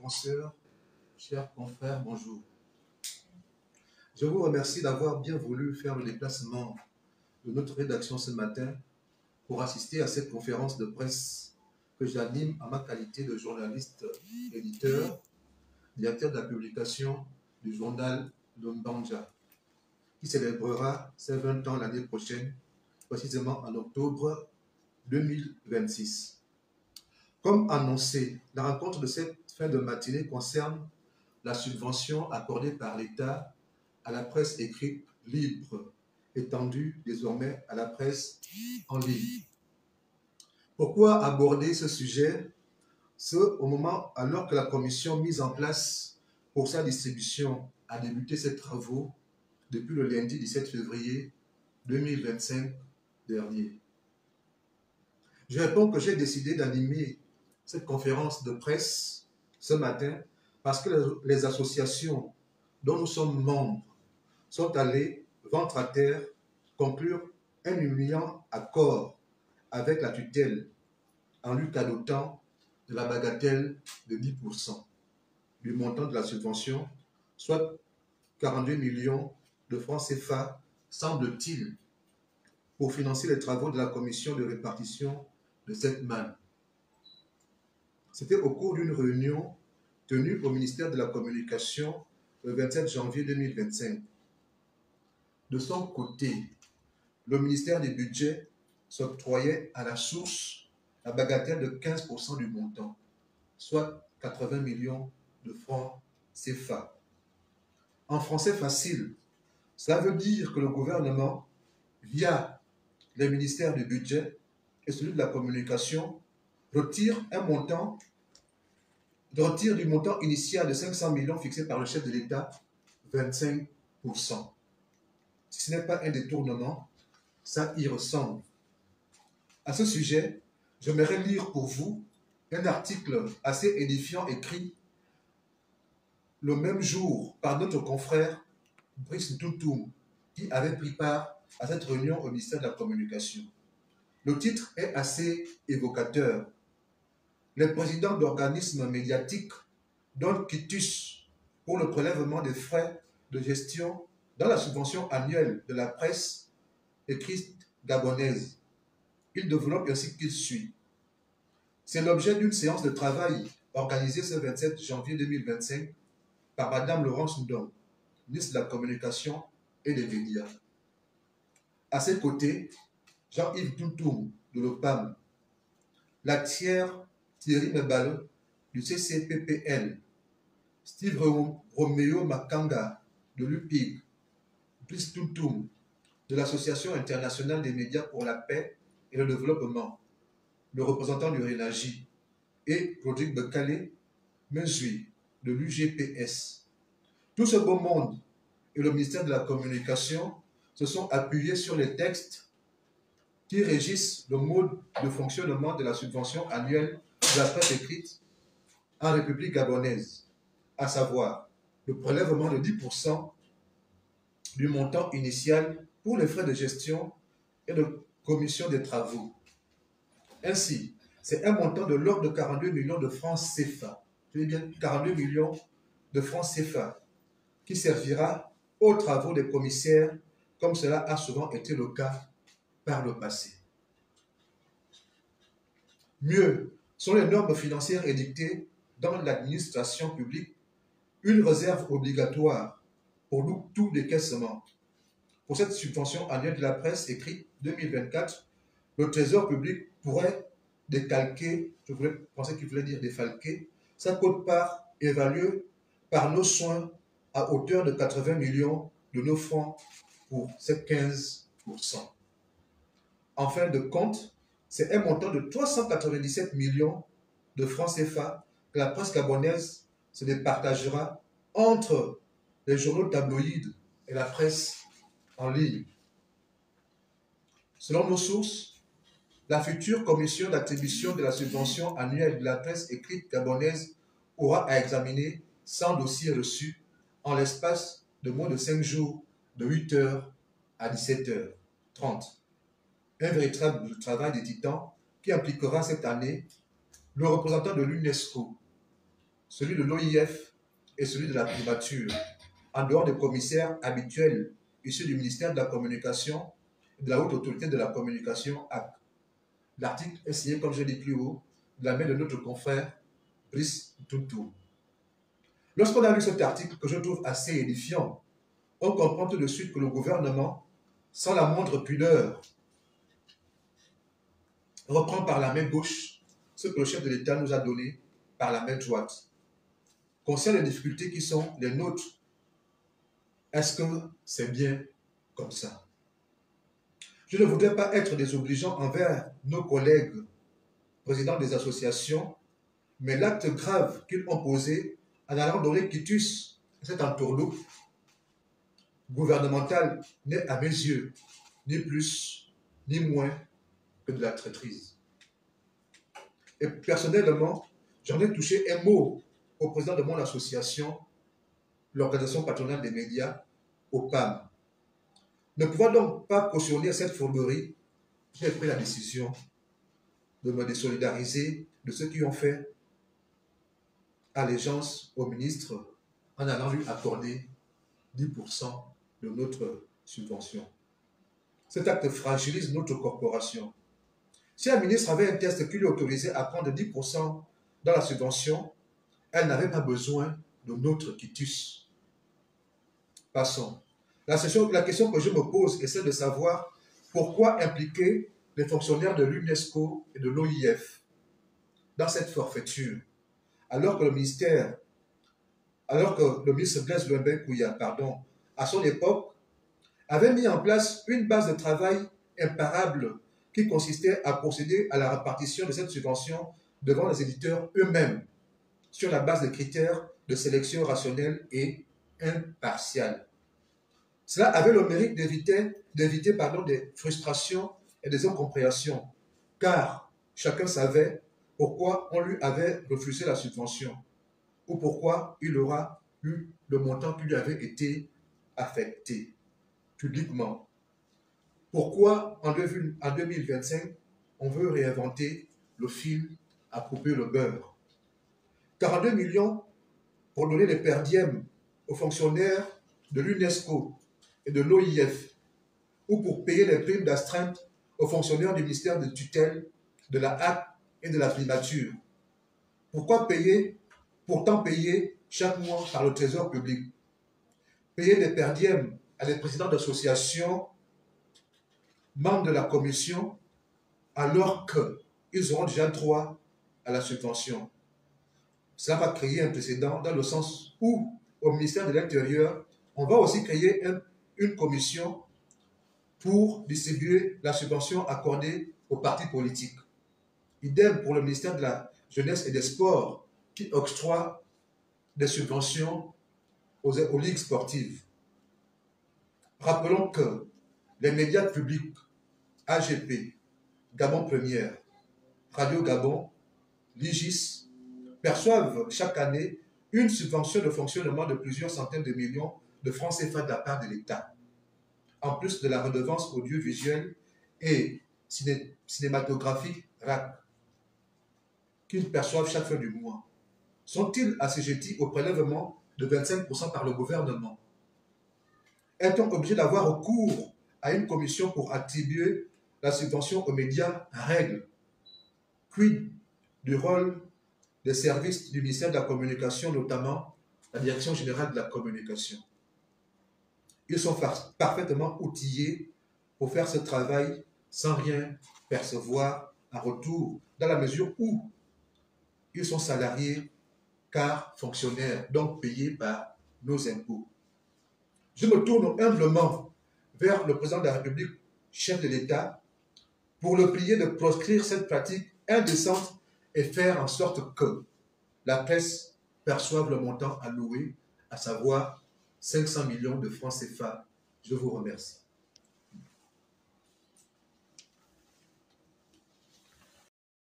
consoeurs, chers confrères, bonjour. Je vous remercie d'avoir bien voulu faire le déplacement de notre rédaction ce matin pour assister à cette conférence de presse que j'anime en ma qualité de journaliste éditeur, directeur de la publication du journal Lombanja, qui célébrera ses 20 ans l'année prochaine, précisément en octobre 2026. Comme annoncé, la rencontre de cette fin de matinée concerne la subvention accordée par l'État à la presse écrite libre, étendue désormais à la presse en ligne. Pourquoi aborder ce sujet? Au moment alors que la commission mise en place pour sa distribution a débuté ses travaux depuis le lundi 17 février 2025 dernier. Je réponds que j'ai décidé d'animer cette conférence de presse ce matin parce que les associations dont nous sommes membres sont allées, ventre à terre, conclure un humiliant accord avec la tutelle en lui cadotant de la bagatelle de 10% du montant de la subvention, soit 42 millions de francs CFA, semble-t-il, pour financer les travaux de la commission de répartition de cette manne. C'était au cours d'une réunion tenue au ministère de la Communication le 27 janvier 2025. De son côté, le ministère du Budget s'octroyait à la source la bagatelle de 15% du montant, soit 80 millions de francs CFA. En français facile, cela veut dire que le gouvernement, via les ministères du Budget et celui de la Communication, retire du montant initial de 500 millions fixé par le chef de l'État, 25%. Si ce n'est pas un détournement, ça y ressemble. À ce sujet, j'aimerais lire pour vous un article assez édifiant écrit le même jour par notre confrère Brice Ntoutoum, qui avait pris part à cette réunion au ministère de la Communication. Le titre est assez évocateur. Les présidents d'organismes médiatiques donnent quitus pour le prélèvement des frais de gestion dans la subvention annuelle de la presse écrite gabonaise. Il développe ainsi qu'il suit. C'est l'objet d'une séance de travail organisée ce 27 janvier 2025 par Mme Laurence Ndong, ministre de la Communication et des Médias. À ses côtés, Jean-Yves Ntoutoum de l'OPAM, la tière Thierry Mebalo du CCPPL, Steve Romeo Makanga de l'UPIG, Brice Ntoutoum de l'Association internationale des médias pour la paix et le développement, le représentant du RENAGI, et Rodrigue Bekale Menzui de l'UGPS. Tout ce beau monde et le ministère de la Communication se sont appuyés sur les textes qui régissent le mode de fonctionnement de la subvention annuelle de la presse écrite en République gabonaise, à savoir le prélèvement de 10% du montant initial pour les frais de gestion et de commission des travaux. Ainsi, c'est un montant de l'ordre de 42 millions de francs CFA, je dis bien 42 millions de francs CFA, qui servira aux travaux des commissaires, comme cela a souvent été le cas par le passé. Mieux, sont les normes financières édictées dans l'administration publique une réserve obligatoire pour tout décaissement. Pour cette subvention annuelle de la presse écrite 2024, le Trésor public pourrait décalquer, pensais qu'il voulait dire défalquer, sa quote-part évaluée par nos soins à hauteur de 80 millions de nos francs pour ces 15%. En fin de compte, c'est un montant de 397 millions de francs CFA que la presse gabonaise se départagera entre les journaux tabloïdes et la presse en ligne. Selon nos sources, la future commission d'attribution de la subvention annuelle de la presse écrite gabonaise aura à examiner 100 dossiers reçus en l'espace de moins de 5 jours, de 8h à 17h30. Un véritable travail de titan qui impliquera cette année le représentant de l'UNESCO, celui de l'OIF et celui de la primature, en dehors des commissaires habituels issus du ministère de la Communication et de la Haute Autorité de la Communication AC. L'article est signé, comme je l'ai dit plus haut, de la main de notre confrère Brice Toutou. Lorsqu'on a lu cet article, que je trouve assez édifiant, on comprend tout de suite que le gouvernement, sans la moindre pudeur, reprend par la main gauche ce que le chef de l'État nous a donné par la main droite. Concernant les difficultés qui sont les nôtres, est-ce que c'est bien comme ça? Je ne voudrais pas être désobligeant envers nos collègues présidents des associations, mais l'acte grave qu'ils ont posé en allant donner quitus à cet entourloupe gouvernemental n'est à mes yeux ni plus ni moins que de la traîtrise. Et personnellement, j'en ai touché un mot au président de mon association, l'Organisation patronale des médias, OPAM. Ne pouvant donc pas cautionner cette fourberie, j'ai pris la décision de me désolidariser de ceux qui ont fait allégeance au ministre en allant lui accorder 10% de notre subvention. Cet acte fragilise notre corporation. Si un ministre avait un test qui lui autorisait à prendre 10% dans la subvention, elle n'avait pas besoin de notre quitus. Passons. La question que je me pose est celle de savoir pourquoi impliquer les fonctionnaires de l'UNESCO et de l'OIF dans cette forfaiture, alors que le ministre Blaise Louembé-Kouya, à son époque, avait mis en place une base de travail imparable qui consistait à procéder à la répartition de cette subvention devant les éditeurs eux-mêmes, sur la base de critères de sélection rationnelle et impartiale. Cela avait le mérite d'éviter des frustrations et des incompréhensions, car chacun savait pourquoi on lui avait refusé la subvention ou pourquoi il aura eu le montant qui lui avait été affecté publiquement. Pourquoi en 2025, on veut réinventer le fil à couper le beurre? 42 millions pour donner les perdièmes aux fonctionnaires de l'UNESCO et de l'OIF, ou pour payer les primes d'astreinte aux fonctionnaires du ministère de tutelle, de la HAC et de la primature. Pourquoi pourtant payer chaque mois par le trésor public? Payer des perdièmes à des présidents d'associations, membres de la commission, alors qu'ils auront déjà droit à la subvention. Cela va créer un précédent dans le sens où, au ministère de l'Intérieur, on va aussi créer une commission pour distribuer la subvention accordée aux partis politiques. Idem pour le ministère de la Jeunesse et des Sports, qui octroie des subventions aux ligues sportives. Rappelons que les médias publics, AGP, Gabon Première, Radio Gabon, l'IGIS, perçoivent chaque année une subvention de fonctionnement de plusieurs centaines de millions de francs CFA de la part de l'État, en plus de la redevance audiovisuelle et cinématographique RAC, qu'ils perçoivent chaque fin du mois. Sont-ils assujettis au prélèvement de 25% par le gouvernement? Est-on obligé d'avoir recours à une commission pour attribuer la subvention aux médias à règle? Quid du rôle des services du ministère de la Communication, notamment la Direction générale de la communication? Ils sont parfaitement outillés pour faire ce travail sans rien percevoir en retour, dans la mesure où ils sont salariés car fonctionnaires, donc payés par nos impôts. Je me tourne humblement vers le président de la République, chef de l'État, pour le prier de proscrire cette pratique indécente et faire en sorte que la presse perçoive le montant alloué, à savoir 500 millions de francs CFA. Je vous remercie.